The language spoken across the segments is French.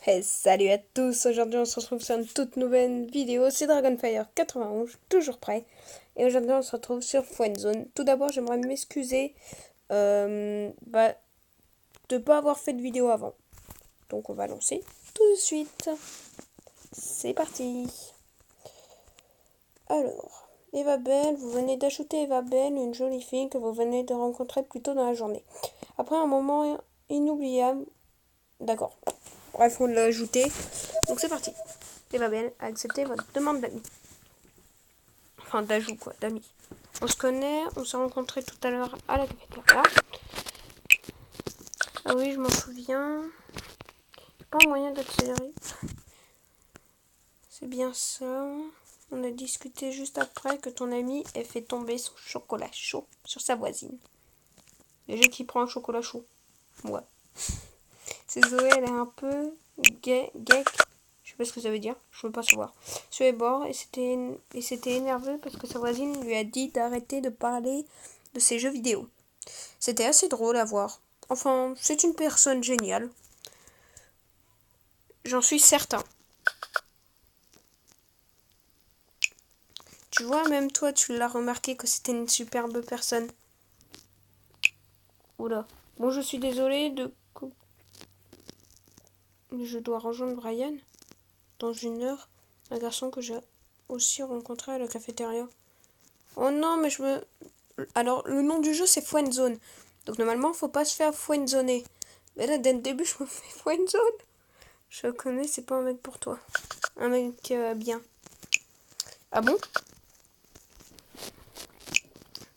Hey, salut à tous, aujourd'hui on se retrouve sur une toute nouvelle vidéo, c'est Dragonfire 91, toujours prêt. Et aujourd'hui on se retrouve sur Friendzone. Tout d'abord j'aimerais m'excuser de pas avoir fait de vidéo avant. Donc on va lancer tout de suite. C'est parti. Alors, Eva Belle, vous venez d'ajouter Eva Belle, une jolie fille que vous venez de rencontrer plus tôt dans la journée. Après un moment inoubliable, d'accord. Bref, on l'a ajouté. Donc c'est parti. Eva Belle a accepté votre demande d'amis. Enfin, d'ajout, quoi, d'amis. On se connaît, on s'est rencontrés tout à l'heure à la cafétéria. Ah oui, je m'en souviens. Pas moyen d'accélérer. C'est bien ça. On a discuté juste après que ton ami ait fait tomber son chocolat chaud sur sa voisine. Déjà qui prend un chocolat chaud. Ouais. C'est Zoé, elle est un peu geek. Je sais pas ce que ça veut dire, je veux pas savoir. Sur les bords et c'était énervé parce que sa voisine lui a dit d'arrêter de parler de ses jeux vidéo. C'était assez drôle à voir. Enfin, c'est une personne géniale. J'en suis certain. Tu vois, même toi, tu l'as remarqué que c'était une superbe personne. Oula. Bon, je suis désolée de... Je dois rejoindre Brian dans une heure. Un garçon que j'ai aussi rencontré à la cafétéria. Oh non, mais je me... Alors, le nom du jeu, c'est Friendzone. Donc, normalement, faut pas se faire friendzoner. Mais là, dès le début, je me fais friendzone. Je connais, c'est pas un mec pour toi. Un mec bien. Ah bon?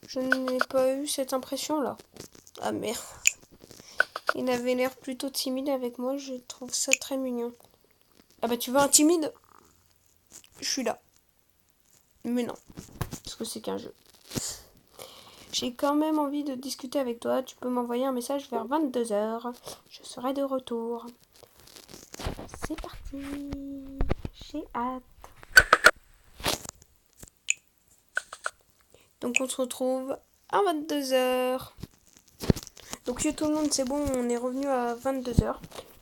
Je n'ai pas eu cette impression-là. Ah merde. Il avait l'air plutôt timide avec moi, je trouve ça très mignon. Ah bah tu veux un timide? Je suis là. Mais non, parce que c'est qu'un jeu. J'ai quand même envie de discuter avec toi. Tu peux m'envoyer un message vers 22h. Je serai de retour. C'est parti. J'ai hâte. Donc on se retrouve à 22h. Donc tout le monde, c'est bon, on est revenu à 22h.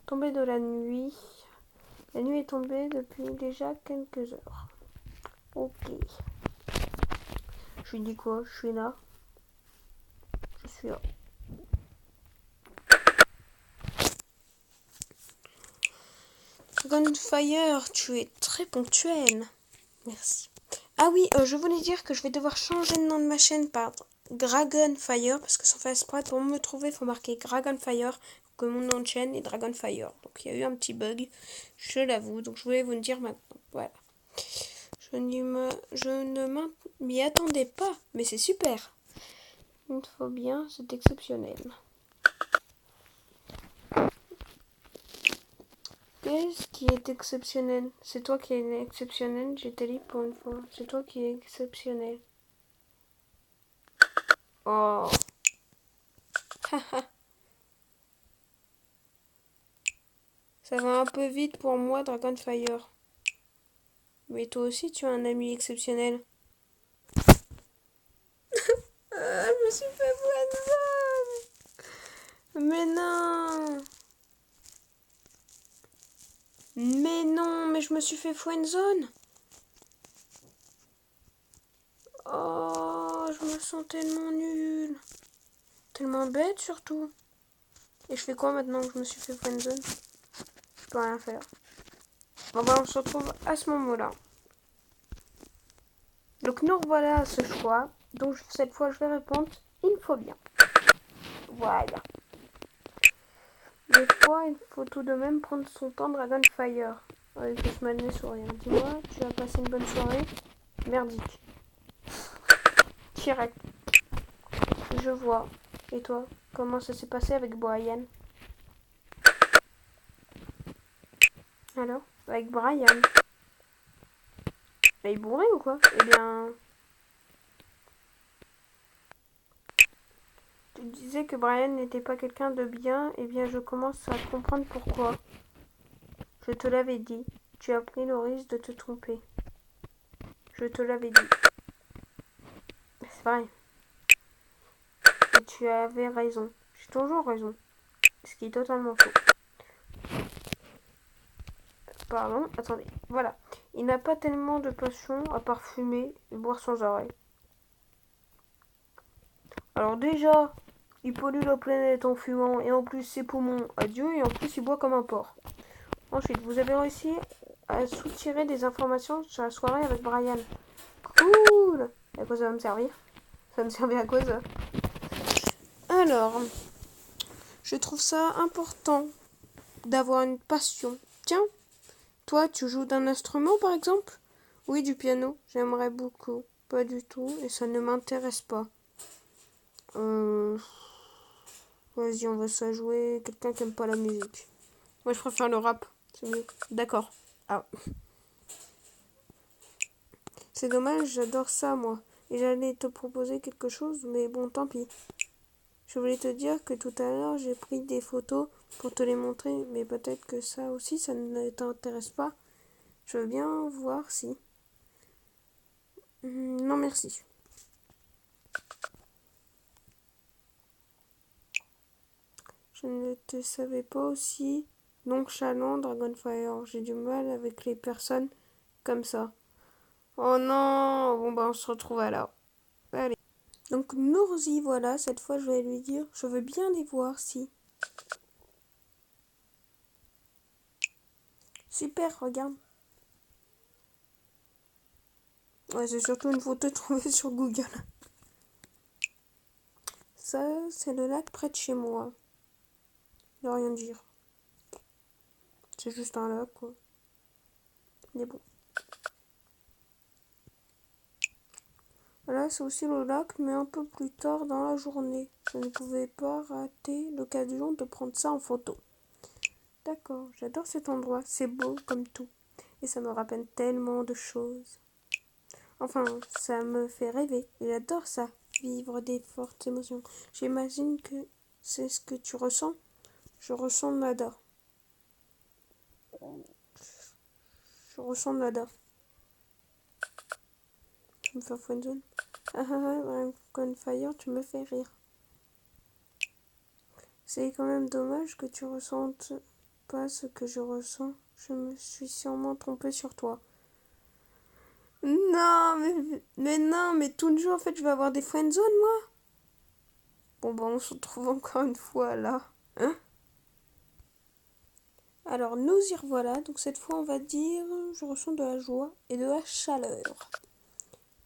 Tombée de la nuit. La nuit est tombée depuis déjà quelques heures. Ok. Je lui dis quoi? Je suis là. Je suis là. Gunfire, tu es très ponctuel. Merci. Ah oui, je voulais dire que je vais devoir changer le nom de ma chaîne par Dragonfire, parce que sans faire exprès, pour me trouver, il faut marquer Dragonfire, que mon nom de chaîne est Dragonfire. Donc il y a eu un petit bug, je l'avoue, donc je voulais vous le dire maintenant. Voilà. Je ne m'y attendais pas, mais c'est super. Il faut bien, c'est exceptionnel. Qu'est-ce qui est exceptionnel? C'est toi qui es exceptionnel, j'étais libre pour une fois. C'est toi qui es exceptionnel. Oh. Ça va un peu vite pour moi, Dragonfire. Mais toi aussi, tu as un ami exceptionnel. Je me suis fait friendzone. Mais non. Mais non, mais je me suis fait friendzone. Oh, je me sens tellement nulle. Tellement bête surtout. Et je fais quoi maintenant que je me suis fait friendzone? Je peux rien faire. Bon bah on se retrouve à ce moment-là. Donc nous revoilà à ce choix. Donc cette fois je vais répondre, il faut bien. Voilà. Des fois il faut tout de même prendre son temps Dragonfire. Avec ce malgré sourire. Dis-moi, tu as passé une bonne soirée? Merdique. Direct. Je vois. Et toi, comment ça s'est passé avec Brian? Alors? Avec Brian? Il est bourré ou quoi? Eh bien... Tu disais que Brian n'était pas quelqu'un de bien, eh bien je commence à comprendre pourquoi. Je te l'avais dit, tu as pris le risque de te tromper. Je te l'avais dit. C'est vrai. Et tu avais raison. J'ai toujours raison. Ce qui est totalement faux. Pardon, attendez, voilà. Il n'a pas tellement de passion à part fumer et boire sans arrêt. Alors déjà, il pollue la planète en fumant et en plus ses poumons, adieu, et en plus il boit comme un porc. Ensuite, vous avez réussi à soutirer des informations sur la soirée avec Brian. Cool! À quoi ça va me servir? Ça me servait à quoi ça? Alors, je trouve ça important d'avoir une passion. Tiens, toi, tu joues d'un instrument par exemple? Oui, du piano. J'aimerais beaucoup. Pas du tout, et ça ne m'intéresse pas. Vas-y, on va se jouer. Quelqu'un qui aime pas la musique. Moi, je préfère le rap. C'est mieux. D'accord. Ah. C'est dommage, j'adore ça, moi. Et j'allais te proposer quelque chose, mais bon, tant pis. Je voulais te dire que tout à l'heure, j'ai pris des photos pour te les montrer, mais peut-être que ça aussi, ça ne t'intéresse pas. Je veux bien voir si. Non, merci. Je ne te savais pas aussi nonchalant, Dragonfire. J'ai du mal avec les personnes comme ça. Oh non! Bon, bah, on se retrouve alors. Allez. Donc, nous y voilà. Cette fois, je vais lui dire, je veux bien les voir si. Super, regarde. Ouais, c'est surtout une photo trouvée sur Google. Ça, c'est le lac près de chez moi. De rien dire. C'est juste un lac, quoi. Mais bon. Là, c'est aussi le lac, mais un peu plus tard dans la journée. Je ne pouvais pas rater l'occasion de prendre ça en photo. D'accord, j'adore cet endroit. C'est beau comme tout. Et ça me rappelle tellement de choses. Enfin, ça me fait rêver. J'adore ça. Vivre des fortes émotions. J'imagine que c'est ce que tu ressens. Je ressens nada. Je ressens nada. Tu me fais friendzone. Ah ah ah, Dragonfire, tu me fais rire. C'est quand même dommage que tu ressentes pas ce que je ressens. Je me suis sûrement trompée sur toi. Non, mais non, mais tout le jour, en fait, je vais avoir des friendzones, moi. Bon, bah, on se retrouve encore une fois là. Hein? Alors, nous y revoilà. Donc, cette fois, on va dire je ressens de la joie et de la chaleur.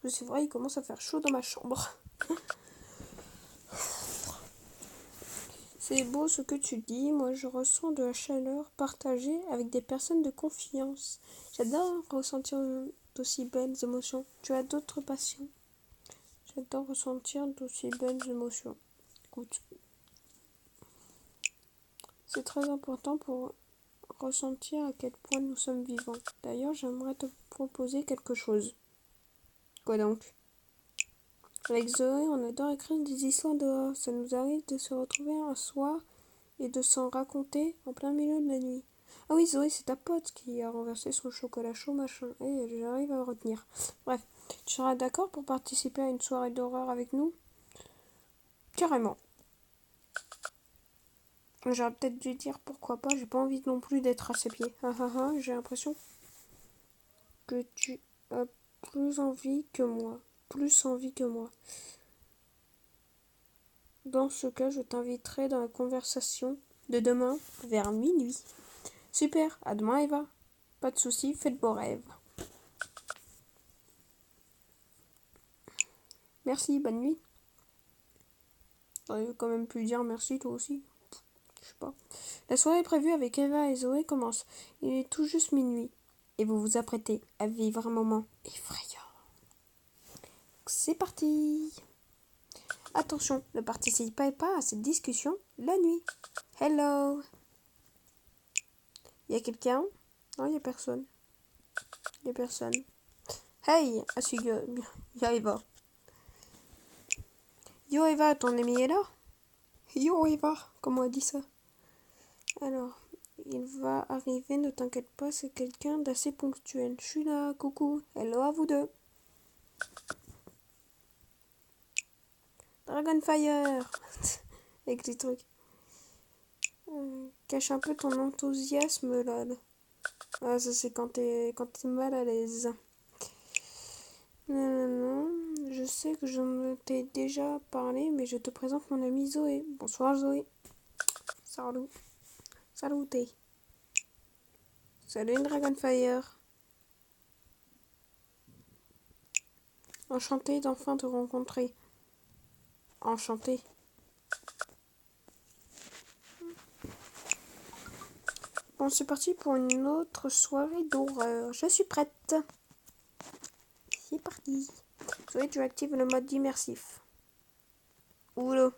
C'est vrai, il commence à faire chaud dans ma chambre. C'est beau ce que tu dis. Moi, je ressens de la chaleur partagée avec des personnes de confiance. J'adore ressentir d'aussi belles émotions. Tu as d'autres passions? J'adore ressentir d'aussi belles émotions. Écoute, c'est très important pour ressentir à quel point nous sommes vivants. D'ailleurs, j'aimerais te proposer quelque chose. Quoi donc? Avec Zoé, on adore écrire des histoires dehors. Ça nous arrive de se retrouver un soir et de s'en raconter en plein milieu de la nuit. Ah oui, Zoé, c'est ta pote qui a renversé son chocolat chaud, machin. Et j'arrive à retenir. Bref, tu seras d'accord pour participer à une soirée d'horreur avec nous? Carrément. J'aurais peut-être dû dire pourquoi pas, j'ai pas envie non plus d'être à ses pieds. Ah ah ah, j'ai l'impression que tu as plus envie que moi. Plus envie que moi. Dans ce cas, je t'inviterai dans la conversation de demain vers minuit. Super, à demain Eva. Pas de soucis, faites beaux rêves. Merci, bonne nuit. T'aurais quand même pu dire merci toi aussi. Je sais pas. La soirée prévue avec Eva et Zoé commence. Il est tout juste minuit. Et vous vous apprêtez à vivre un moment effrayant. C'est parti. Attention, ne participez pas à cette discussion la nuit. Hello. Y a quelqu'un? Non, y a personne. Y a personne. Hey, ah si, y a Eva. Yo Eva, ton ami est là? Yo Eva, comment on dit ça? Alors, il va arriver, ne t'inquiète pas, c'est quelqu'un d'assez ponctuel. Je suis là, coucou, hello à vous deux. Dragonfire. Avec les trucs. Cache un peu ton enthousiasme, lol. Ah, ça c'est quand t'es mal à l'aise. Non, non, non. Je sais que je t'ai déjà parlé, mais je te présente mon amie Zoé. Bonsoir Zoé. Salut. Saluté. Salut Dragonfire. Enchantée d'enfin te rencontrer. Enchantée. Bon, c'est parti pour une autre soirée d'horreur. Je suis prête. C'est parti. Zoé, tu actives le mode immersif. Oula.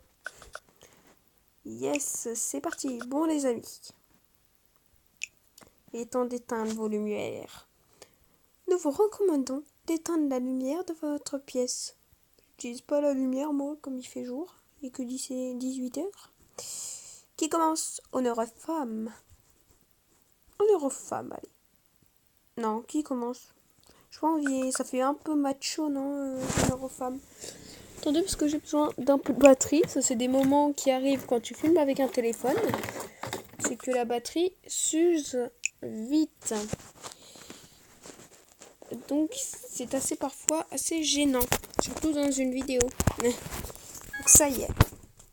Yes, c'est parti. Bon les amis. Il est temps d'éteindre vos lumières. Nous vous recommandons d'éteindre la lumière de votre pièce. J'utilise pas la lumière, moi, comme il fait jour. Il est que 18 heures. Qui commence? Honneur aux femmes. Honneur aux femmes, allez. Non, qui commence? Je pas envie, ça fait un peu macho, non? Honneur aux femmes. Attendez, parce que j'ai besoin d'un peu de batterie. Ça, c'est des moments qui arrivent quand tu filmes avec un téléphone. C'est que la batterie s'use vite. Donc, c'est parfois assez gênant. Surtout dans une vidéo. Donc, ça y est.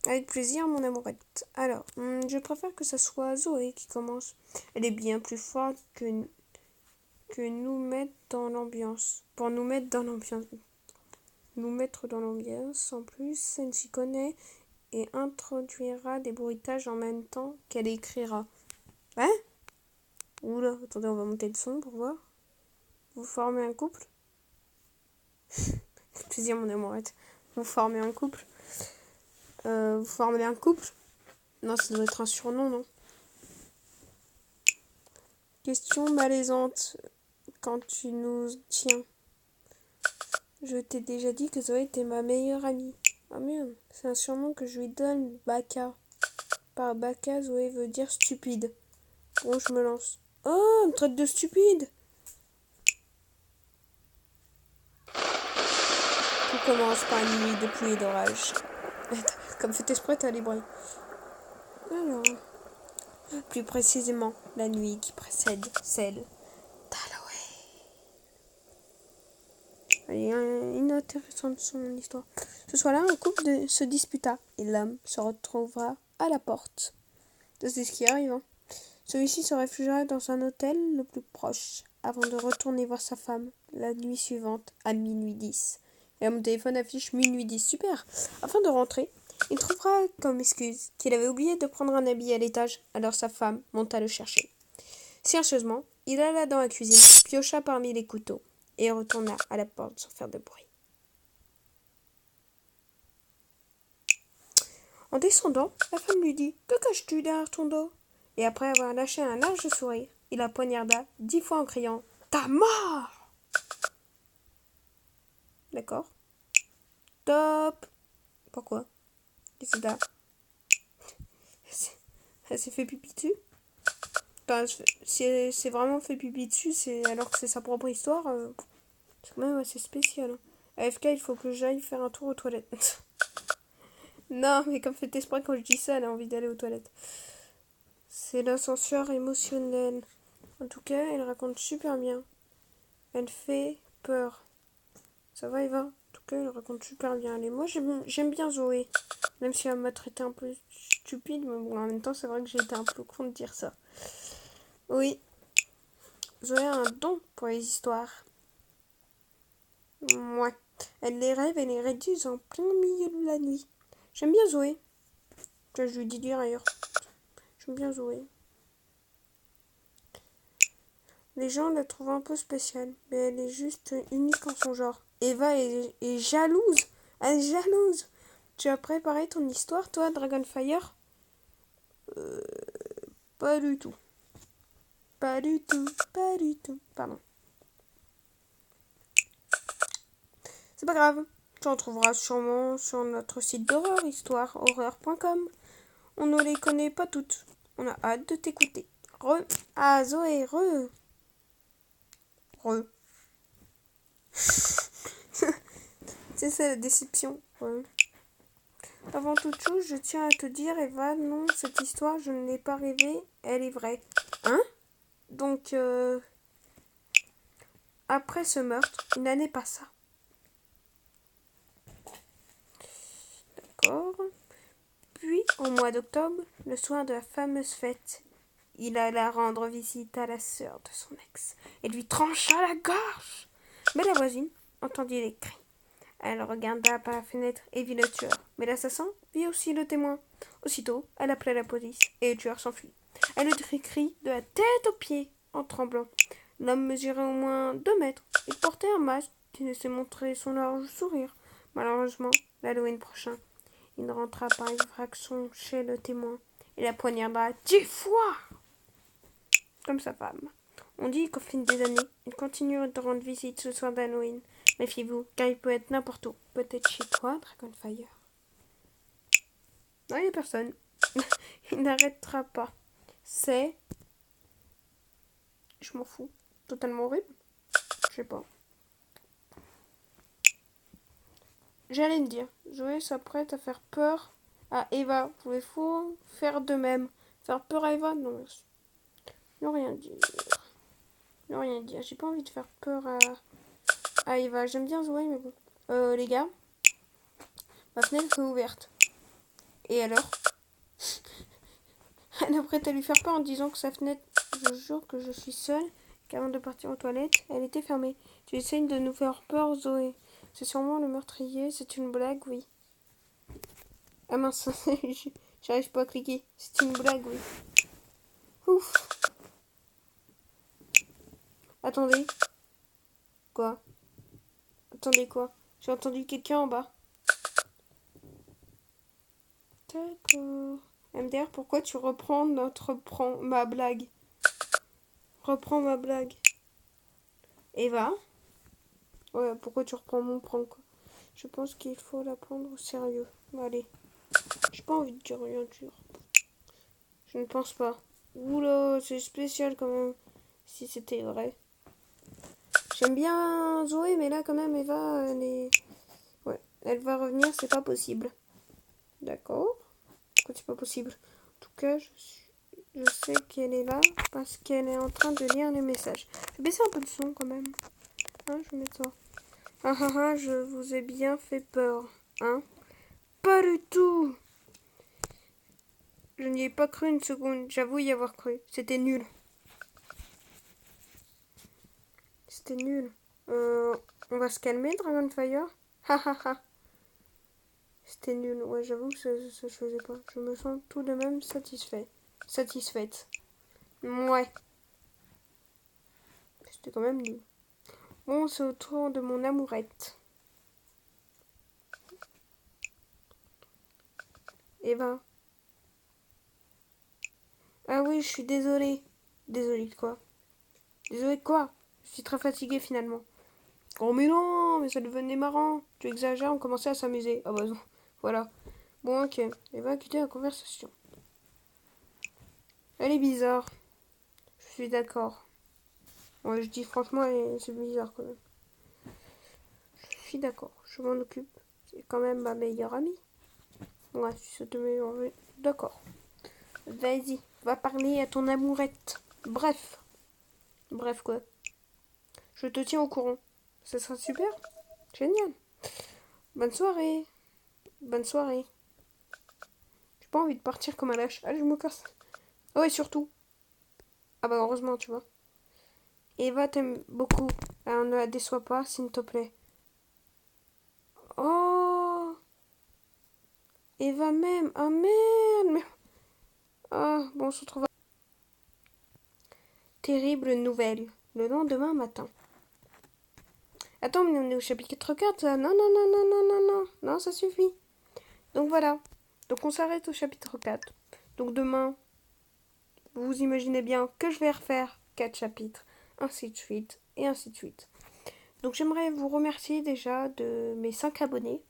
Avec plaisir, mon amourette. Alors, je préfère que ça soit Zoé qui commence. Elle est bien plus forte que nous mettre dans l'ambiance. Pour nous mettre dans l'ambiance. Nous mettre dans l'ambiance. En plus, elle s'y connaît et introduira des bruitages en même temps qu'elle écrira. Hein? Oula, attendez, on va monter le son pour voir. Vous formez un couple? Plaisir, mon amourette. Vous formez un couple? Vous formez un couple? Non, ça doit être un surnom, non? Question malaisante. Quand tu nous tiens. Je t'ai déjà dit que Zoé était ma meilleure amie. Ah merde, c'est un surnom que je lui donne, Baka. Par Baka, Zoé veut dire stupide. Bon, je me lance. Oh, elle me traite de stupide. Tout commence par une nuit de pluie et d'orage. Comme fait exprès, t'as les bruits. Alors, plus précisément, la nuit qui précède celle d'Halloween. Elle est inintéressante son histoire. Ce soir-là, un couple se disputa et l'homme se retrouvera à la porte. C'est ce qui arrive. Hein. Celui-ci se réfugiera dans un hôtel le plus proche avant de retourner voir sa femme la nuit suivante à minuit 10. Et mon téléphone affiche minuit 10. Super. Afin de rentrer, il trouvera comme excuse qu'il avait oublié de prendre un habit à l'étage. Alors sa femme monta le chercher. Silencieusement, il alla dans la cuisine, piocha parmi les couteaux et retourna à la porte sans faire de bruit. En descendant, la femme lui dit « Que caches-tu derrière ton dos ?» Et après avoir lâché un large sourire, il la poignarda 10 fois en criant « Ta mort !» D'accord. Top. Pourquoi? Qu'est-ce que t'as? Elle s'est fait pipi dessus? Enfin, si elle s'est vraiment fait pipi dessus, c'est alors que c'est sa propre histoire. C'est quand même assez spécial. Hein. AFK, il faut que j'aille faire un tour aux toilettes. Non, mais comme fait exprès, quand je dis ça, elle a envie d'aller aux toilettes. C'est l'ascenseur émotionnel. En tout cas, elle raconte super bien. Elle fait peur. Ça va, Eva? En tout cas, elle raconte super bien. Allez, moi, j'aime bien Zoé. Même si elle m'a traité un peu stupide, mais bon, en même temps, c'est vrai que j'ai été un peu con de dire ça. Oui. Zoé a un don pour les histoires. Ouais. Elle les rêve et les rédige en plein milieu de la nuit. J'aime bien Zoé. Je lui dis dire ailleurs. J'aime bien Zoé. Les gens la trouvent un peu spéciale, mais elle est juste unique en son genre. Eva est jalouse. Elle est jalouse. Tu as préparé ton histoire, toi, Dragonfire? Pas du tout. Pas du tout. Pas du tout. Pardon. C'est pas grave. Tu en trouveras sûrement sur notre site d'horreur, histoirehorreur.com. On ne les connaît pas toutes. On a hâte de t'écouter. Ah, Zoé, C'est ça la déception. Avant toute chose, je tiens à te dire, Eva, non, cette histoire, je ne l'ai pas rêvée, elle est vraie. Hein? Donc, après ce meurtre, une année passa. D'accord. Puis, au mois d'octobre, le soir de la fameuse fête, il alla rendre visite à la sœur de son ex et lui trancha la gorge. Mais la voisine entendit les cris. Elle regarda par la fenêtre et vit le tueur. Mais l'assassin vit aussi le témoin. Aussitôt, elle appela la police et le tueur s'enfuit. Elle le crie de la tête aux pieds en tremblant. L'homme mesurait au moins 2 mètres. Il portait un masque qui laissait montrer son large sourire. Malheureusement, l'Halloween prochain, il rentra par effraction chez le témoin et la poignarda 10 fois comme sa femme. On dit qu'au fil des années, il continue de rendre visite ce soir d'Halloween. Méfiez-vous, car il peut être n'importe où. Peut-être chez toi, Dragonfire. Non, il n'y a personne. Il n'arrêtera pas. C'est... Je m'en fous. Totalement horrible. Je sais pas. J'allais me dire, Zoé s'apprête à faire peur à Eva. Pouvez-vous faire de même? Faire peur à Eva? Non, merci. Ne rien dire. Ne rien dire. J'ai pas envie de faire peur à Eva. J'aime bien Zoé, mais bon. Les gars, ma fenêtre est ouverte. Et alors? Elle apprête à lui faire peur en disant que sa fenêtre, je jure que je suis seule, qu'avant de partir aux toilettes, elle était fermée. Tu essayes de nous faire peur, Zoé. C'est sûrement le meurtrier, c'est une blague, oui. Ah mince, j'arrive pas à cliquer. C'est une blague, oui. Ouf. Attendez. Quoi? Attendez quoi? J'ai entendu quelqu'un en bas. D'accord. MDR, pourquoi tu reprends ma blague? Reprends ma blague. Eva? Ouais, pourquoi tu reprends mon prank, quoi? Je pense qu'il faut la prendre au sérieux. Allez. J'ai pas envie de dire rien dur. Je ne pense pas. Oula, c'est spécial quand même. Si c'était vrai. J'aime bien Zoé, mais là quand même, Eva, elle est... Ouais, elle va revenir, c'est pas possible. D'accord. Pourquoi c'est pas possible? En tout cas, je sais qu'elle est là parce qu'elle est en train de lire les messages. Je vais baisser un peu le son quand même. Hein, je vais mettre ça. Ah ah ah, je vous ai bien fait peur. Hein? Pas du tout! Je n'y ai pas cru une seconde. J'avoue y avoir cru. C'était nul. C'était nul. On va se calmer, Dragonfire? Ha ha ha. C'était nul. Ouais, j'avoue que ça se faisait pas. Je me sens tout de même satisfaite. Ouais. C'était quand même nul. Bon, c'est au tour de mon amourette. Eva. Ah oui, je suis désolée. Désolée de quoi? Désolée de quoi? Je suis très fatiguée finalement. Oh mais non, mais ça devenait marrant. Tu exagères, on commençait à s'amuser. Ah bah non. Voilà. Bon, ok. Eva, quitter la conversation. Elle est bizarre. Je suis d'accord. Ouais, je dis franchement, c'est bizarre quand même. Je suis d'accord. Je m'en occupe. C'est quand même ma meilleure amie. Ouais, si ça te met en vue. D'accord. Vas-y, va parler à ton amourette. Bref. Bref quoi. Je te tiens au courant. Ça sera super. Génial. Bonne soirée. Bonne soirée. J'ai pas envie de partir comme un lâche. Allez, je me casse. Oh, et surtout. Ah bah heureusement, tu vois. Eva t'aime beaucoup. Alors ne la déçois pas, s'il te plaît. Oh, Eva même. Ah merde. Mais... Ah, bon, on se retrouve. Terrible nouvelle. Le lendemain matin. Attends, mais on est au chapitre 4, là. Non, non, non, non, non, non, non. Non, ça suffit. Donc voilà. Donc on s'arrête au chapitre 4. Donc demain, vous imaginez bien que je vais refaire 4 chapitres. Ainsi de suite. Et ainsi de suite. Donc j'aimerais vous remercier déjà de mes 5 abonnés.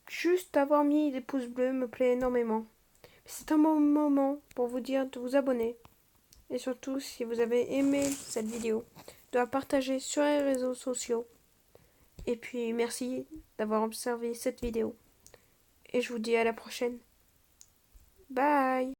Juste avoir mis les pouces bleus me plaît énormément. C'est un bon moment pour vous dire de vous abonner. Et surtout, si vous avez aimé cette vidéo, de la partager sur les réseaux sociaux. Et puis, merci d'avoir observé cette vidéo. Et je vous dis à la prochaine. Bye!